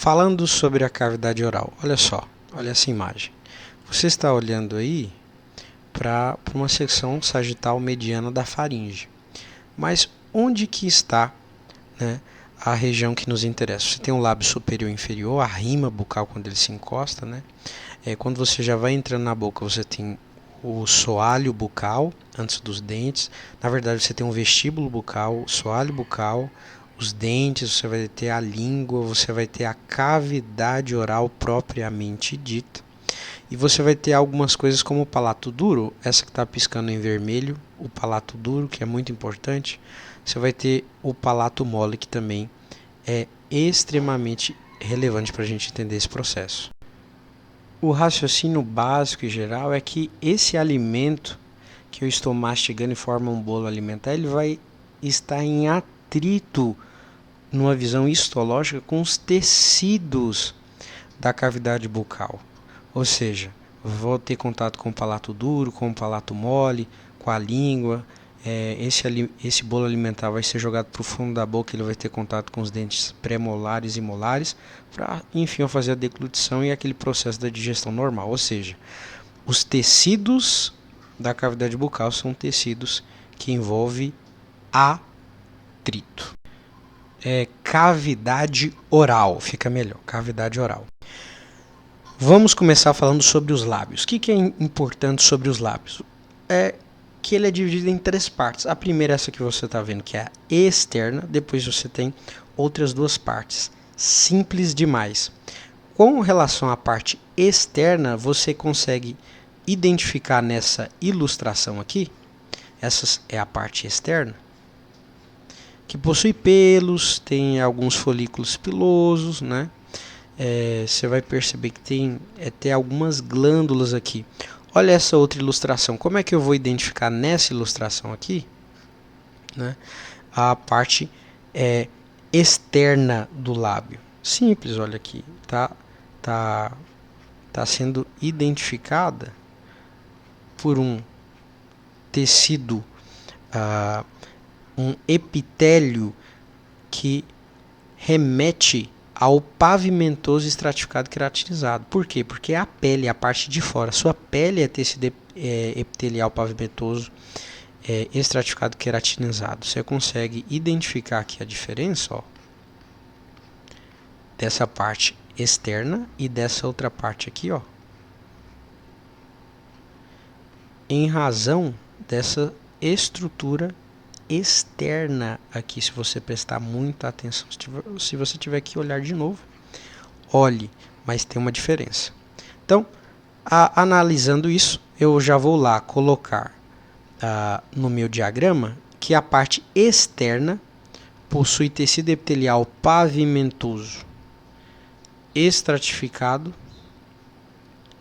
Falando sobre a cavidade oral, olha só, olha essa imagem. Você está olhando aí para uma secção sagital mediana da faringe. Mas onde que está, né, a região que nos interessa? Você tem o lábio superior e inferior, a rima bucal quando ele se encosta, né? Quando você já vai entrando na boca, você tem o soalho bucal antes dos dentes. Na verdade, você tem um vestíbulo bucal, o soalho bucal, os dentes, você vai ter a língua, você vai ter a cavidade oral propriamente dita. E você vai ter algumas coisas como o palato duro, essa que está piscando em vermelho, o palato duro, que é muito importante. Você vai ter o palato mole, que também é extremamente relevante para a gente entender esse processo. O raciocínio básico e geral é que esse alimento que eu estou mastigando e forma um bolo alimentar, ele vai estar em atrito, numa visão histológica, com os tecidos da cavidade bucal. Ou seja, vou ter contato com o palato duro, com o palato mole, com a língua. Esse bolo alimentar vai ser jogado para o fundo da boca, ele vai ter contato com os dentes pré-molares e molares, para, enfim, fazer a deglutição e aquele processo da digestão normal. Ou seja, os tecidos da cavidade bucal são tecidos que envolvem atrito. Cavidade oral, fica melhor, cavidade oral. Vamos começar falando sobre os lábios. O que é importante sobre os lábios? Que ele é dividido em três partes. A primeira é essa que você está vendo, que é a externa. Depois você tem outras duas partes. Simples demais. Com relação à parte externa, você consegue identificar nessa ilustração aqui, essa é a parte externa, que possui pelos, tem alguns folículos pilosos, né? Você vai perceber que tem até algumas glândulas aqui. Olha essa outra ilustração. Como é que eu vou identificar nessa ilustração aqui, né, a parte externa do lábio? Simples, olha aqui. Tá sendo identificada por um tecido, um epitélio que remete ao pavimentoso estratificado queratinizado. Por quê? Porque a pele, a parte de fora, sua pele é tecido epitelial pavimentoso estratificado queratinizado. Você consegue identificar aqui a diferença, ó, dessa parte externa e dessa outra parte aqui, ó, em razão dessa estrutura externa aqui. Se você prestar muita atenção, se você tiver que olhar de novo, olhe, mas tem uma diferença. Então, analisando isso, eu já vou lá colocar no meu diagrama que a parte externa possui tecido epitelial pavimentoso estratificado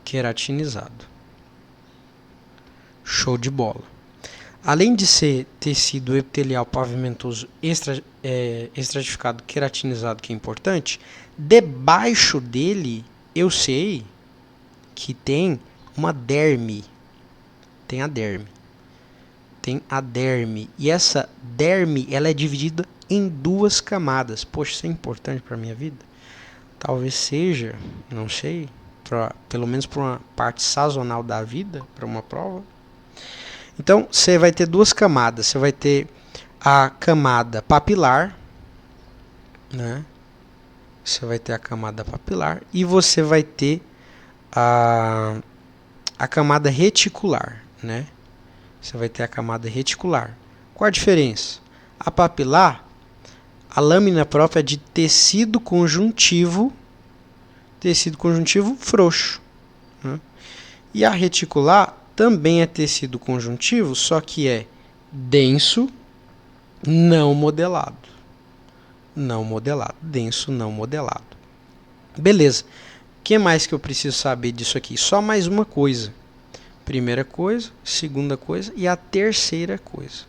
queratinizado. Show de bola. Além de ser tecido epitelial pavimentoso estratificado queratinizado, que é importante, debaixo dele eu sei que tem uma derme. Tem a derme. E essa derme, ela é dividida em duas camadas. Poxa, isso é importante para a minha vida? Talvez seja, não sei, pelo menos para uma parte sazonal da vida, para uma prova. Então, você vai ter duas camadas. Você vai ter a camada papilar, né? Você vai ter a camada papilar e você vai ter a camada reticular, né? Você vai ter a camada reticular. Qual a diferença? A papilar, a lâmina própria é de tecido conjuntivo frouxo, né? E a reticular também é tecido conjuntivo, só que é denso, não modelado. Denso, não modelado. Beleza. O que mais que eu preciso saber disso aqui? Só mais uma coisa. Primeira coisa, segunda coisa e a terceira coisa.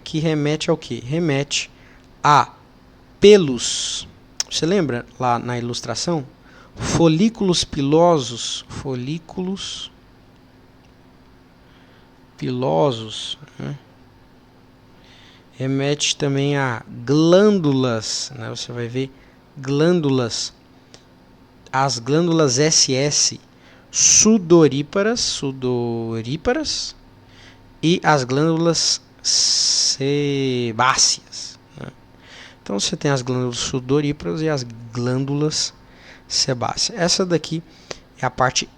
Que remete ao quê? Remete a pelos. Você lembra lá na ilustração? Folículos pilosos. Né? Remete também a glândulas, né? Você vai ver glândulas, as glândulas SS sudoríparas e as glândulas sebáceas, né? Então você tem as glândulas sudoríparas e as glândulas sebáceas. Essa daqui é a parte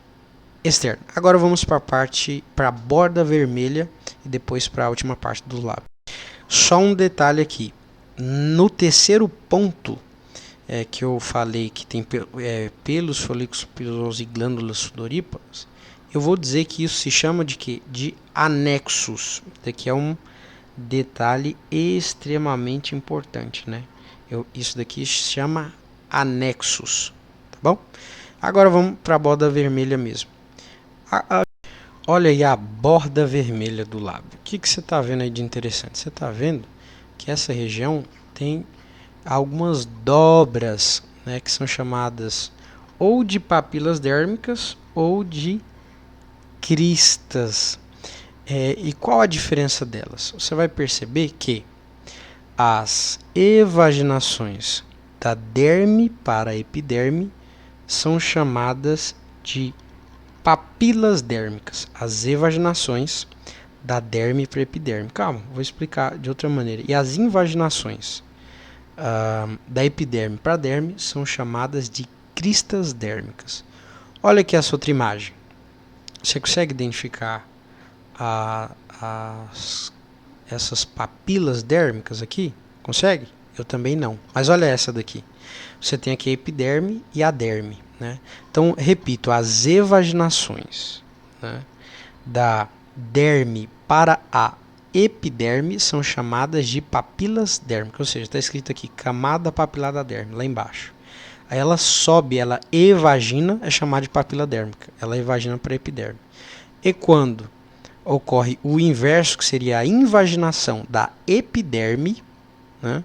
externa. Agora vamos para a borda vermelha e depois para a última parte do lábio. Só um detalhe aqui. No terceiro ponto que eu falei que tem pelos, folículos pilosos e glândulas sudoríparas, eu vou dizer que isso se chama de quê? De anexos. Daqui é um detalhe extremamente importante, né? Isso daqui se chama anexos, tá bom? Agora vamos para a borda vermelha mesmo. Olha aí a borda vermelha do lábio. O que você está vendo aí de interessante? Você está vendo que essa região tem algumas dobras, né, que são chamadas ou de papilas dérmicas ou de cristas. E qual a diferença delas? Você vai perceber que as evaginações da derme para a epiderme são chamadas de papilas dérmicas. As evaginações da derme para a epiderme. Calma, vou explicar de outra maneira. E as invaginações da epiderme para a derme são chamadas de cristas dérmicas. Olha aqui essa outra imagem. Você consegue identificar essas papilas dérmicas aqui? Consegue? Eu também não. Mas olha essa daqui. Você tem aqui a epiderme e a derme, né? Então, repito, as evaginações, né, da derme para a epiderme são chamadas de papilas dérmicas, ou seja, está escrito aqui camada papilar da derme, lá embaixo. Aí ela sobe, ela evagina, é chamada de papila dérmica, ela evagina para a epiderme. E quando ocorre o inverso, que seria a invaginação da epiderme, né,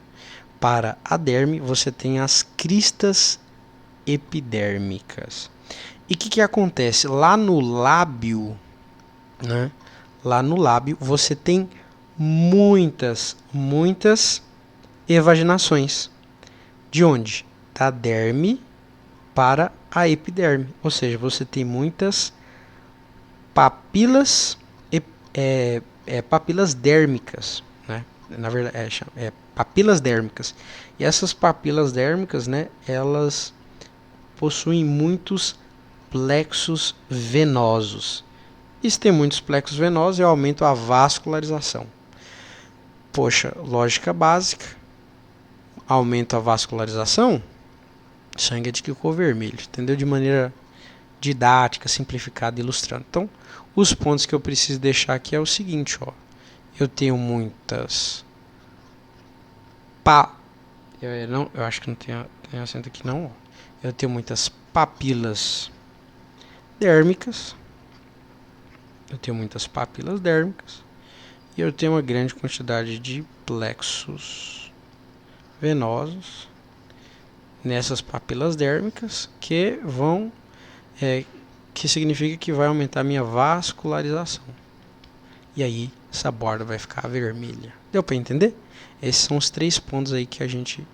para a derme, você tem as cristas epidérmicas. E o que acontece? Lá no lábio, né, lá no lábio você tem muitas evaginações. De onde? Da derme para a epiderme. Ou seja, você tem muitas papilas, papilas dérmicas, né? Na verdade, papilas dérmicas. E essas papilas dérmicas, né, elas possuem muitos plexos venosos. E se tem muitos plexos venosos, eu aumento a vascularização. Poxa, lógica básica. Aumento a vascularização, sangue é de que cor vermelho, entendeu? De maneira didática, simplificada, ilustrando. Então, os pontos que eu preciso deixar aqui é o seguinte, ó. Eu tenho muitas eu acho que não tem acento aqui não, ó. Eu tenho muitas papilas dérmicas. E eu tenho uma grande quantidade de plexos venosos nessas papilas dérmicas que vão que significa que vai aumentar a minha vascularização. E aí essa borda vai ficar vermelha. Deu para entender? Esses são os 3 pontos aí que a gente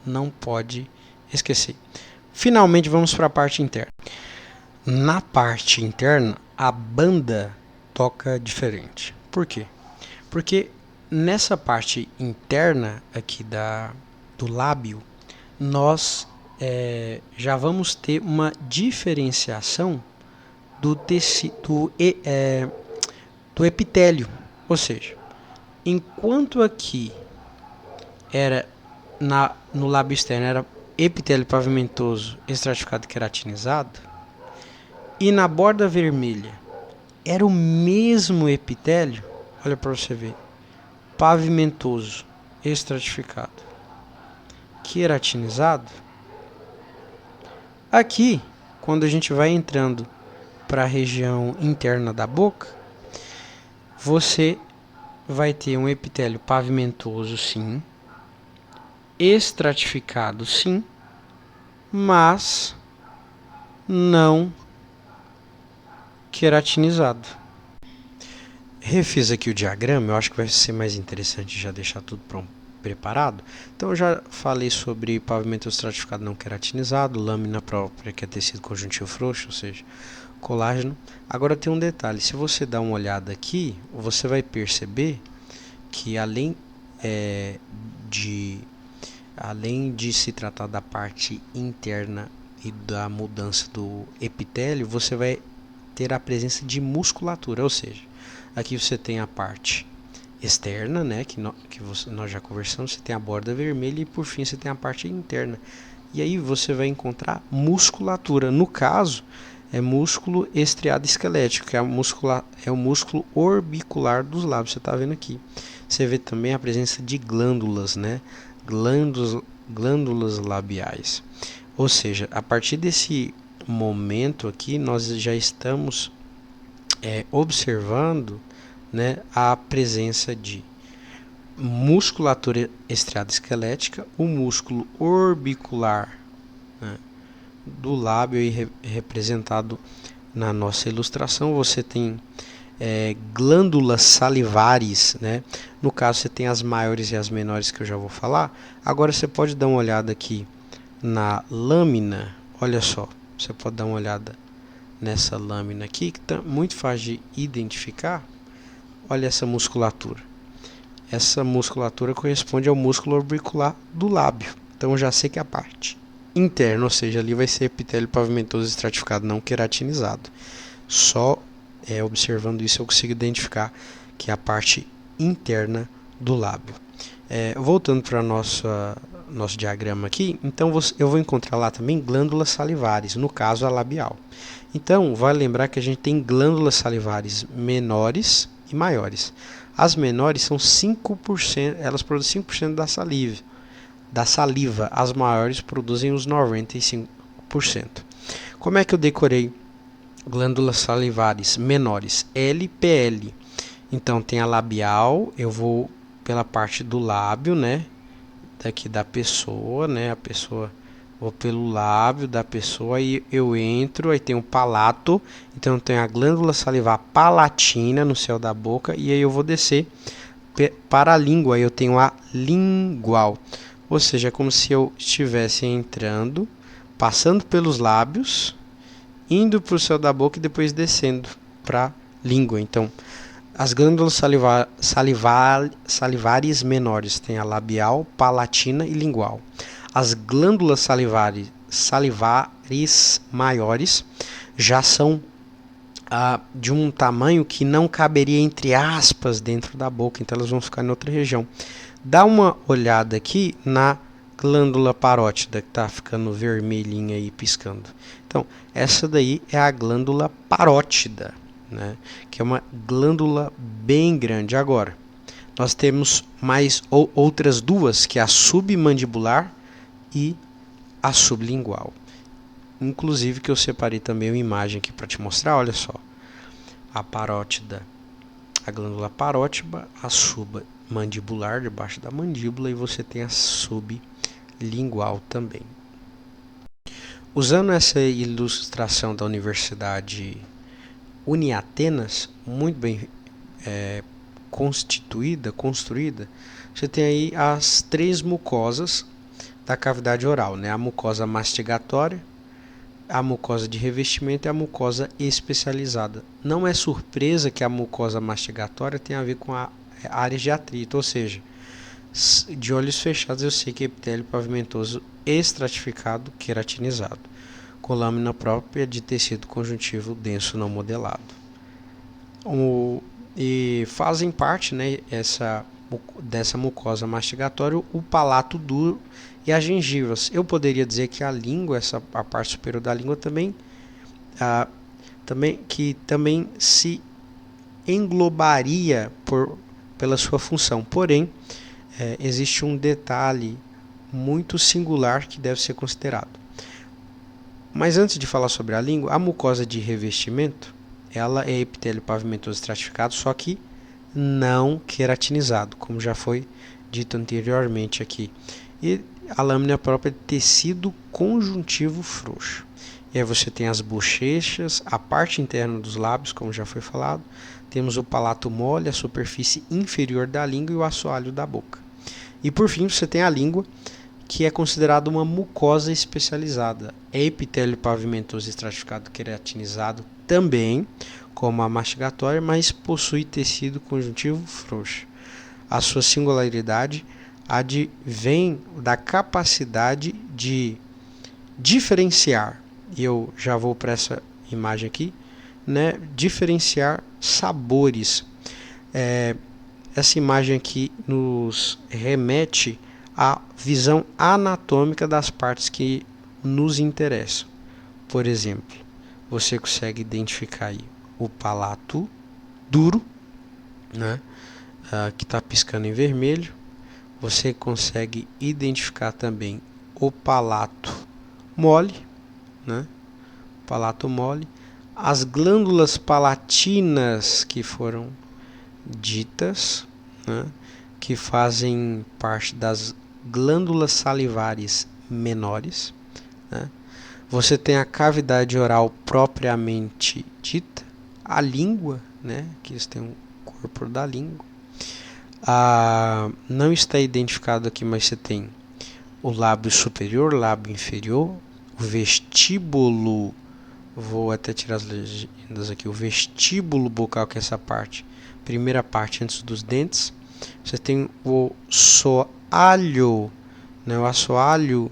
não pode esquecer. Finalmente vamos para a parte interna. Na parte interna, a banda toca diferente. Por quê? Porque nessa parte interna aqui do lábio, nós já vamos ter uma diferenciação do epitélio. Ou seja, enquanto aqui era no lábio externo era epitélio pavimentoso, estratificado e queratinizado, e na borda vermelha era o mesmo epitélio, olha para você ver, pavimentoso, estratificado, queratinizado. Aqui, quando a gente vai entrando para a região interna da boca, você vai ter um epitélio pavimentoso, sim, estratificado, sim, mas não queratinizado. Refiz aqui o diagrama, eu acho que vai ser mais interessante já deixar tudo preparado? Então eu já falei sobre pavimento estratificado não queratinizado, lâmina própria, que é tecido conjuntivo frouxo, ou seja, colágeno. Agora tem um detalhe, se você dá uma olhada aqui, você vai perceber que além de se tratar da parte interna e da mudança do epitélio, você vai ter a presença de musculatura, ou seja, aqui você tem a parte externa, né, nós já conversamos, você tem a borda vermelha e por fim você tem a parte interna. E aí você vai encontrar musculatura. No caso, é músculo estriado esquelético, que é o músculo orbicular dos lábios. Você está vendo aqui. Você vê também a presença de glândulas, né? Glândulas labiais. Ou seja, a partir desse momento aqui, nós já estamos observando, né, a presença de musculatura estriada esquelética, o músculo orbicular, né, do lábio aí representado na nossa ilustração. Você tem glândulas salivares, né? No caso você tem as maiores e as menores que eu já vou falar. Agora você pode dar uma olhada aqui na lâmina, olha só, você pode dar uma olhada nessa lâmina aqui, que tá muito fácil de identificar. Olha essa musculatura. Essa musculatura corresponde ao músculo orbicular do lábio. Então eu já sei que a parte interna, ou seja, ali vai ser epitélio pavimentoso estratificado não queratinizado. Só observando isso eu consigo identificar que é a parte interna do lábio. Voltando para nosso diagrama aqui, então eu vou encontrar lá também glândulas salivares, no caso a labial. Então, vale lembrar que a gente tem glândulas salivares menores e maiores. As menores são 5%, elas produzem 5% da saliva. As maiores produzem os 95%. Como é que eu decorei glândulas salivares menores? LPL. Então tem a labial, eu vou pela parte do lábio, né? Daqui da pessoa, né? A pessoa, vou pelo lábio da pessoa e eu entro, aí tem o palato, então eu tenho a glândula salivar palatina no céu da boca e aí eu vou descer para a língua, aí eu tenho a lingual. Ou seja, é como se eu estivesse entrando, passando pelos lábios, indo para o céu da boca e depois descendo para a língua. Então, as glândulas salivares menores têm a labial, palatina e lingual. As glândulas salivares maiores já são de um tamanho que não caberia entre aspas dentro da boca, então elas vão ficar em outra região. Dá uma olhada aqui na glândula parótida, que está ficando vermelhinha aí, piscando. Então, essa daí é a glândula parótida, né? Que é uma glândula bem grande. Agora, nós temos mais outras duas, que é a submandibular e a sublingual. Inclusive que eu separei também uma imagem aqui para te mostrar, olha só. A parótida, a glândula parótida, a submandibular debaixo da mandíbula e você tem a sublingual também. Usando essa ilustração da Universidade Uniatenas, muito bem construída, você tem aí as 3 mucosas da cavidade oral, né? A mucosa mastigatória, a mucosa de revestimento e a mucosa especializada. Não é surpresa que a mucosa mastigatória tenha a ver com a área de atrito, ou seja, de olhos fechados eu sei que é epitélio pavimentoso estratificado queratinizado, com lâmina própria de tecido conjuntivo denso não modelado. E fazem parte, né, dessa mucosa mastigatória o palato duro e as gengivas. Eu poderia dizer que a língua, a parte superior da língua também se englobaria pela sua função. Porém, existe um detalhe muito singular que deve ser considerado. Mas antes de falar sobre a língua, a mucosa de revestimento, ela é epitélio pavimentoso estratificado, só que não queratinizado, como já foi dito anteriormente aqui. E a lâmina própria de tecido conjuntivo frouxo. E aí você tem as bochechas, a parte interna dos lábios, como já foi falado. Temos o palato mole, a superfície inferior da língua e o assoalho da boca. E por fim você tem a língua, que é considerada uma mucosa especializada. É epitélio pavimentoso estratificado queratinizado também, como a mastigatória, mas possui tecido conjuntivo frouxo. A sua singularidade advém da capacidade de diferenciar, e eu já vou para essa imagem aqui, né, diferenciar sabores. Essa imagem aqui nos remete à visão anatômica das partes que nos interessam. Por exemplo, você consegue identificar aí o palato duro, né, que está piscando em vermelho. Você consegue identificar também o palato mole, né, palato mole, as glândulas palatinas que foram ditas, né, que fazem parte das glândulas salivares menores, né. Você tem a cavidade oral propriamente dita, a língua, né, que eles têm o corpo da língua. Não está identificado aqui, mas você tem o lábio superior, lábio inferior, o vestíbulo, vou até tirar as legendas aqui, o vestíbulo bucal, que é essa parte, primeira parte antes dos dentes. Você tem o soalho, né, o assoalho,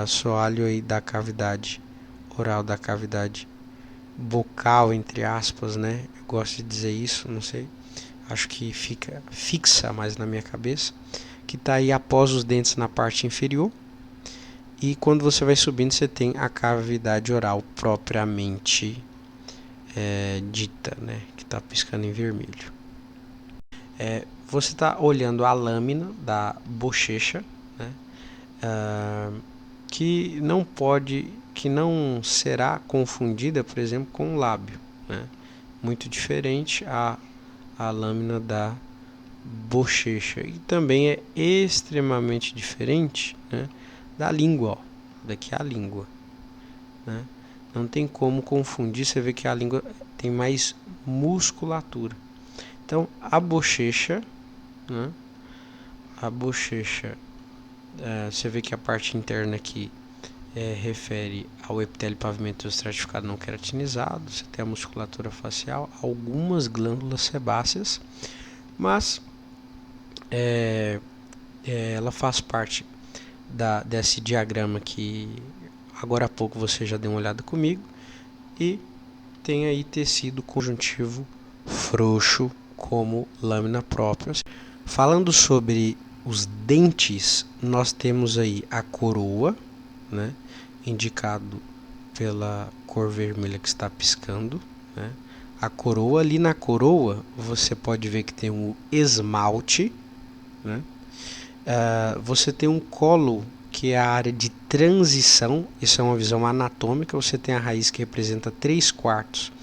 soalho aí da cavidade oral, da cavidade bucal, entre aspas, né? Eu gosto de dizer isso, não sei, acho que fixa mais na minha cabeça, que está aí após os dentes na parte inferior. E quando você vai subindo, você tem a cavidade oral propriamente dita, né, que está piscando em vermelho. Você está olhando a lâmina da bochecha, né, que não será confundida, por exemplo, com o lábio, né? Muito diferente a lâmina da bochecha, e também é extremamente diferente, né, da língua, ó. Daqui é a língua, né? Não tem como confundir, você vê que a língua tem mais musculatura. Então a bochecha, né, você vê que a parte interna aqui refere ao epitélio pavimentoso estratificado não queratinizado. Você tem a musculatura facial, algumas glândulas sebáceas, mas ela faz parte desse diagrama que agora há pouco você já deu uma olhada comigo, e tem aí tecido conjuntivo frouxo como lâmina própria. Falando sobre os dentes, nós temos aí a coroa, né, indicado pela cor vermelha que está piscando, né? A coroa, ali na coroa você pode ver que tem um esmalte, né? Você tem um colo, que é a área de transição. Isso é uma visão anatômica. Você tem a raiz, que representa 3/4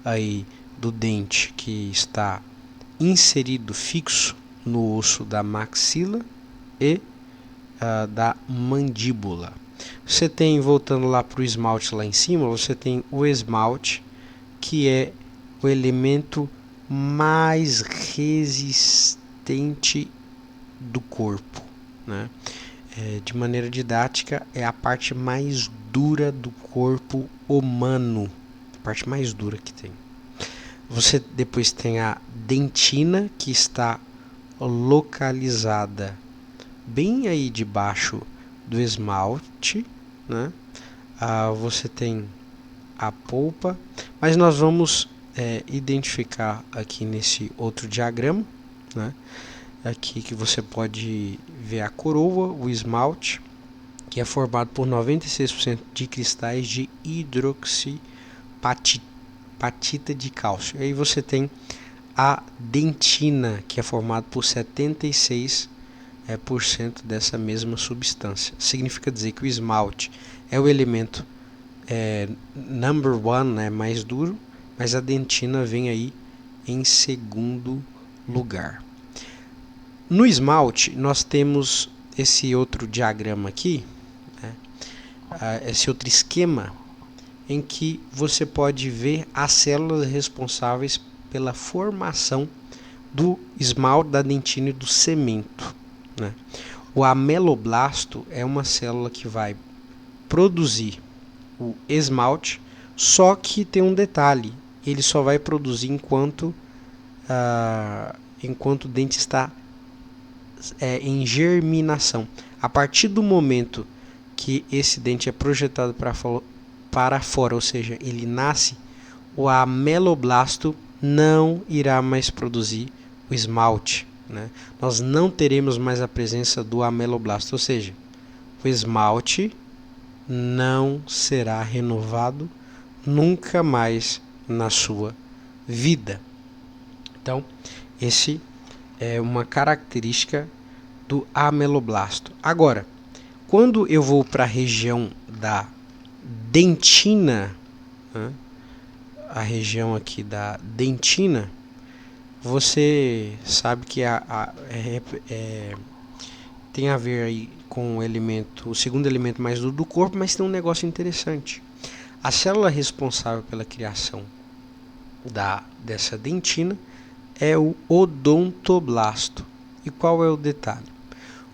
aí do dente, que está inserido fixo no osso da maxila e da mandíbula. Você tem, voltando lá para o esmalte lá em cima, você tem o esmalte, que é o elemento mais resistente do corpo, né? De maneira didática, é a parte mais dura do corpo humano, a parte mais dura que tem. Você depois tem a dentina, que está localizada bem aí debaixo do esmalte, né? Você tem a polpa, mas nós vamos identificar aqui nesse outro diagrama, né? Aqui que você pode ver a coroa, o esmalte, que é formado por 96% de cristais de hidroxipatita de cálcio. Aí você tem a dentina, que é formado por 76% dessa mesma substância. Significa dizer que o esmalte é o elemento number one, né, mais duro, mas a dentina vem aí em segundo lugar. No esmalte, nós temos esse outro diagrama aqui, né, esse outro esquema, em que você pode ver as células responsáveis pela formação do esmalte, da dentina e do cemento. né? O ameloblasto é uma célula que vai produzir o esmalte, só que tem um detalhe, ele só vai produzir enquanto o dente está em germinação. A partir do momento que esse dente é projetado para fora, ou seja, ele nasce, o ameloblasto não irá mais produzir o esmalte, né? Nós não teremos mais a presença do ameloblasto, ou seja, o esmalte não será renovado nunca mais na sua vida. Então, esse é uma característica do ameloblasto. Agora, quando eu vou para a região da dentina, né, a região aqui da dentina, você sabe que tem a ver aí com o segundo elemento mais duro do corpo, mas tem um negócio interessante. A célula responsável pela criação dessa dentina é o odontoblasto. E qual é o detalhe?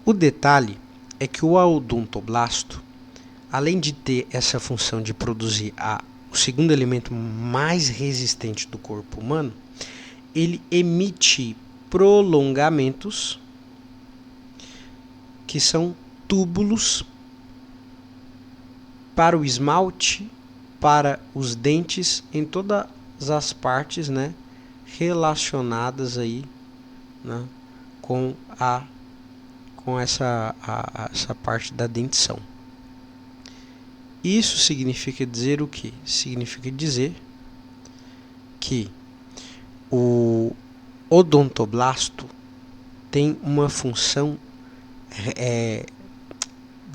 O detalhe é que o odontoblasto, além de ter essa função de produzir o segundo elemento mais resistente do corpo humano, ele emite prolongamentos, que são túbulos para o esmalte, para os dentes, em todas as partes, né, relacionadas aí, né, com essa parte da dentição. Isso significa dizer o quê? Significa dizer que o odontoblasto tem uma função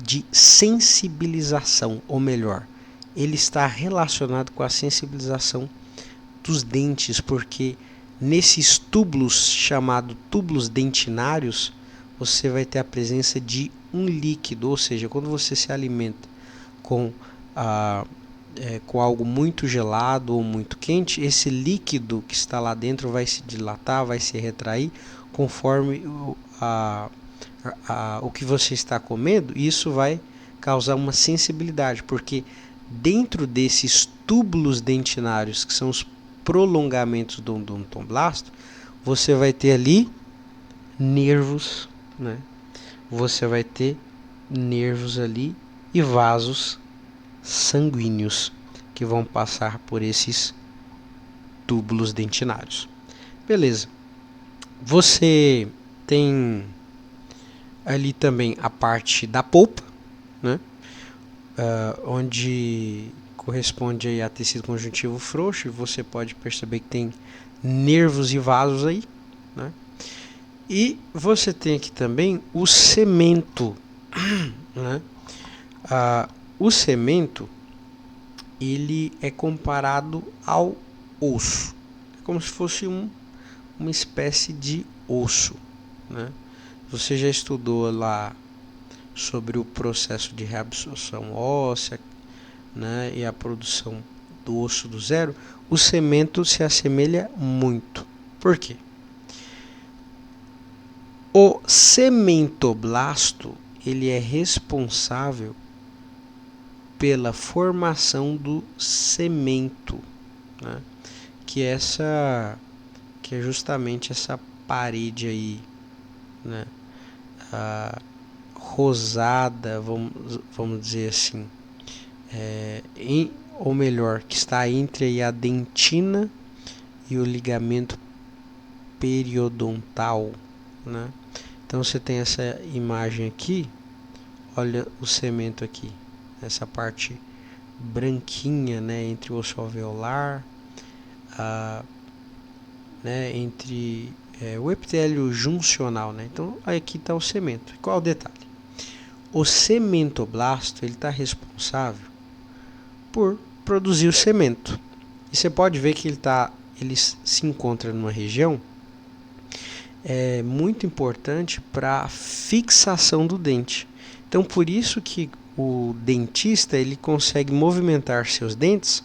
de sensibilização, ou melhor, ele está relacionado com a sensibilização dos dentes, porque nesses túbulos chamados túbulos dentinários, você vai ter a presença de um líquido, ou seja, quando você se alimenta com algo muito gelado ou muito quente, esse líquido que está lá dentro vai se dilatar, vai se retrair conforme o que você está comendo. Isso vai causar uma sensibilidade, porque dentro desses túbulos dentinários, que são os prolongamentos do odontoblasto, você vai ter ali nervos, né? Você vai ter nervos ali e vasos sanguíneos que vão passar por esses túbulos dentinários. Beleza. Você tem ali também a parte da polpa, né? Onde corresponde aí a tecido conjuntivo frouxo, e você pode perceber que tem nervos e vasos aí, né? E você tem aqui também o cemento, né? O cemento, ele é comparado ao osso, é como se fosse uma espécie de osso, né? Você já estudou lá sobre o processo de reabsorção óssea, né, e a produção do osso do zero. O cemento se assemelha muito. Por quê? O cementoblasto, ele é responsável pela formação do cemento, né, que é justamente essa parede aí, né, rosada, vamos dizer assim, ou melhor, que está entre a dentina e o ligamento periodontal, né? Então você tem essa imagem aqui, olha o cemento aqui, essa parte branquinha, né, entre o osso alveolar, né, entre o epitélio juncional, né? Então aqui está o cemento. Qual o detalhe? O cementoblasto, ele está responsável por produzir o cemento. E você pode ver que ele se encontra numa região muito importante para a fixação do dente. Então, por isso que o dentista, ele consegue movimentar seus dentes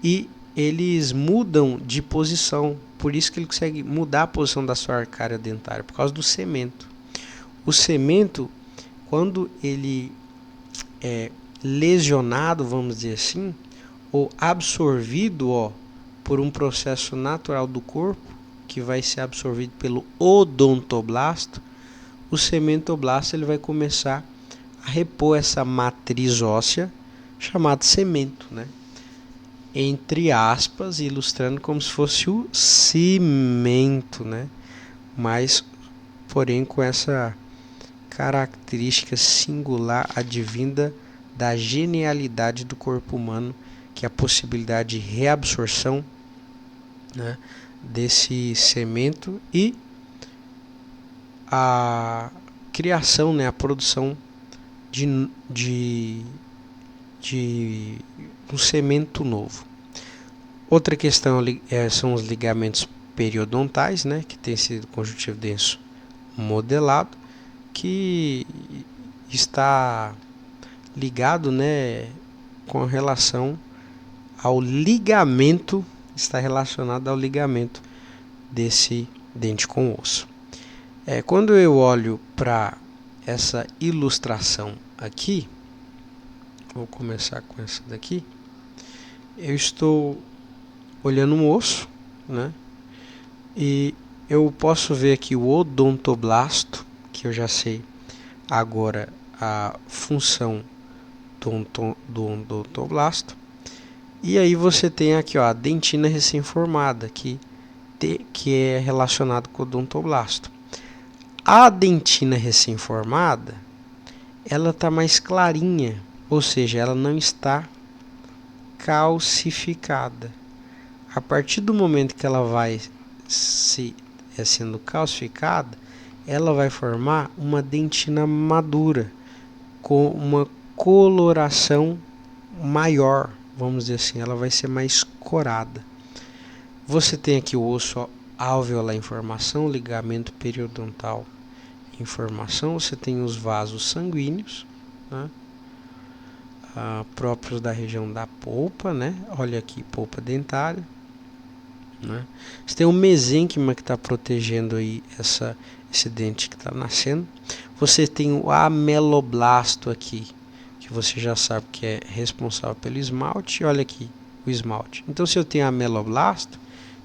e eles mudam de posição. Por isso que ele consegue mudar a posição da sua arcária dentária, por causa do cemento. O cemento, quando ele é lesionado, vamos dizer assim, ou absorvido, por um processo natural do corpo, que vai ser absorvido pelo odontoblasto, o cementoblasto ele vai começar a repor essa matriz óssea chamada cemento, né? Entre aspas, ilustrando como se fosse o cimento, né? Mas, porém, com essa característica singular advinda da genialidade do corpo humano, que é a possibilidade de reabsorção, né, desse cemento e a criação, né, a produção de um cemento novo. Outra questão são os ligamentos periodontais, né, que tem sido conjuntivo denso modelado, que está ligado, né, com relação ao ligamento, está relacionado ao ligamento desse dente com osso. Quando eu olho para essa ilustração aqui, vou começar com essa daqui, eu estou olhando um osso, né, e eu posso ver aqui o odontoblasto, que eu já sei agora a função do odontoblasto. E aí você tem aqui, a dentina recém-formada, que é relacionado com o odontoblasto. A dentina recém-formada, ela está mais clarinha, ou seja, ela não está calcificada. A partir do momento que ela vai sendo calcificada, ela vai formar uma dentina madura, com uma coloração maior, vamos dizer assim, ela vai ser mais corada. Você tem aqui o osso alveolar em formação, ligamento periodontal em formação, você tem os vasos sanguíneos, né, próprios da região da polpa, né? Olha aqui, polpa dentária, né? Você tem o mesênquima que está protegendo aí esse dente que está nascendo. Você tem o ameloblasto aqui, que você já sabe que é responsável pelo esmalte. Olha aqui o esmalte. Então, se eu tenho ameloblasto,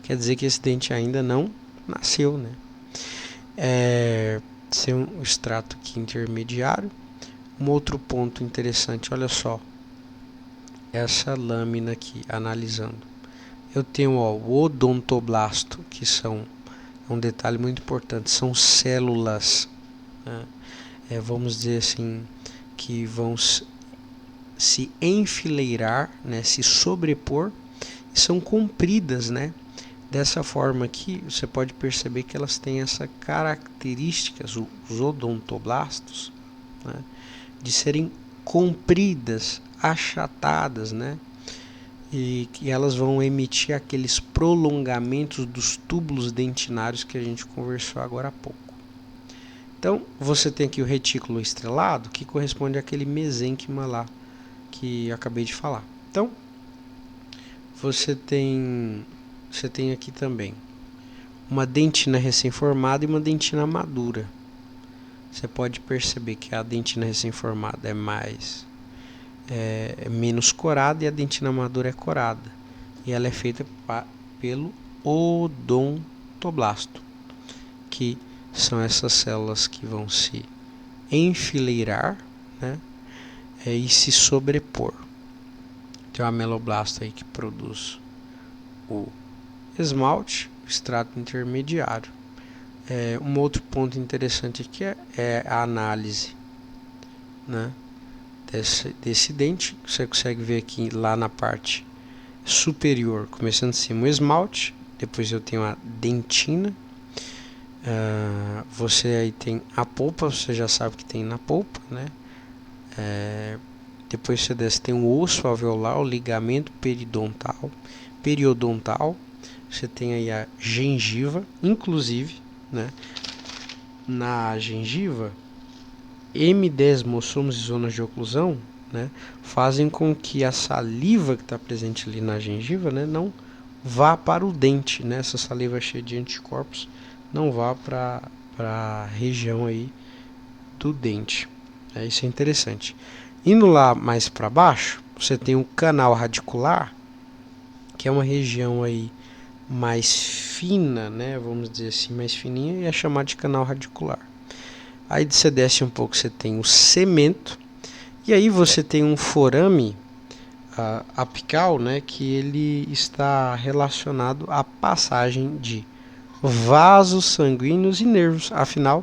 quer dizer que esse dente ainda não nasceu, né? Tem um extrato aqui intermediário. Um outro ponto interessante, olha só, essa lâmina aqui, analisando. Eu tenho o odontoblasto, que é um detalhe muito importante, são células, né, vamos dizer assim, que vão se enfileirar, né, se sobrepor, e são compridas, né? Dessa forma aqui, você pode perceber que elas têm essa característica, os odontoblastos, né, de serem compridas, achatadas, né? E que elas vão emitir aqueles prolongamentos dos túbulos dentinários que a gente conversou agora há pouco. Então, você tem aqui o retículo estrelado, que corresponde àquele mesênquima lá que eu acabei de falar. Então, você tem aqui também uma dentina recém-formada e uma dentina madura. Você pode perceber que a dentina recém-formada é menos corada e a dentina madura é corada. E ela é feita pelo odontoblasto, que são essas células que vão se enfileirar, né, e se sobrepor. Tem o ameloblasto aí que produz o esmalte, o extrato intermediário. Um outro ponto interessante aqui é a análise, né, desse dente. Você consegue ver aqui lá na parte superior, começando em cima, o esmalte, depois eu tenho a dentina, você aí tem a polpa, você já sabe que tem na polpa, né? Depois você desce, tem o osso alveolar, o ligamento periodontal, você tem aí a gengiva, inclusive, né, na gengiva, M10 e zonas de oclusão, né, fazem com que a saliva que está presente ali na gengiva, né, não vá para o dente, né, essa saliva cheia de anticorpos não vá para a região aí do dente. Isso é interessante. Indo lá mais para baixo, você tem um canal radicular, que é uma região aí mais fina, né? Vamos dizer assim, mais fininha, e é chamado de canal radicular. Aí você desce um pouco, você tem o cemento, e aí você tem um forame apical, né? Que ele está relacionado à passagem de vasos sanguíneos e nervos. Afinal,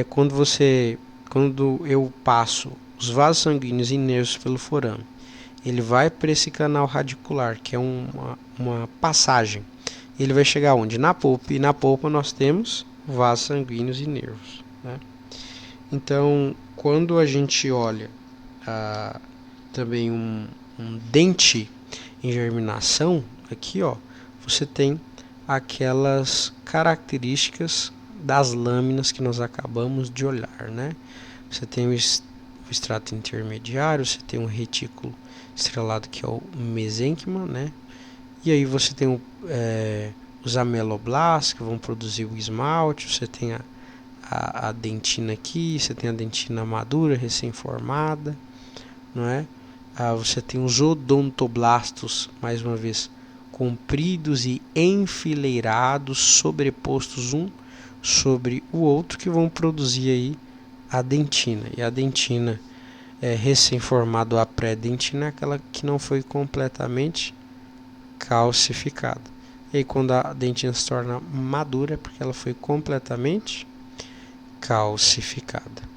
quando eu passo os vasos sanguíneos e nervos pelo forame, ele vai para esse canal radicular, que é uma passagem. Ele vai chegar onde? Na polpa, e na polpa nós temos vasos sanguíneos e nervos, né? Então, quando a gente olha também um dente em germinação, aqui ó, você tem aquelas características das lâminas que nós acabamos de olhar, né? Você tem o extrato intermediário, você tem um retículo estrelado que é o mesênquima, né? E aí você tem os ameloblastos que vão produzir o esmalte, você tem a dentina aqui, você tem a dentina madura, recém-formada, não é? Você tem os odontoblastos, mais uma vez, compridos e enfileirados, sobrepostos um sobre o outro, que vão produzir aí a dentina. E a dentina recém-formada, a pré-dentina, é aquela que não foi completamente calcificada. E aí, quando a dentina se torna madura, é porque ela foi completamente calcificada.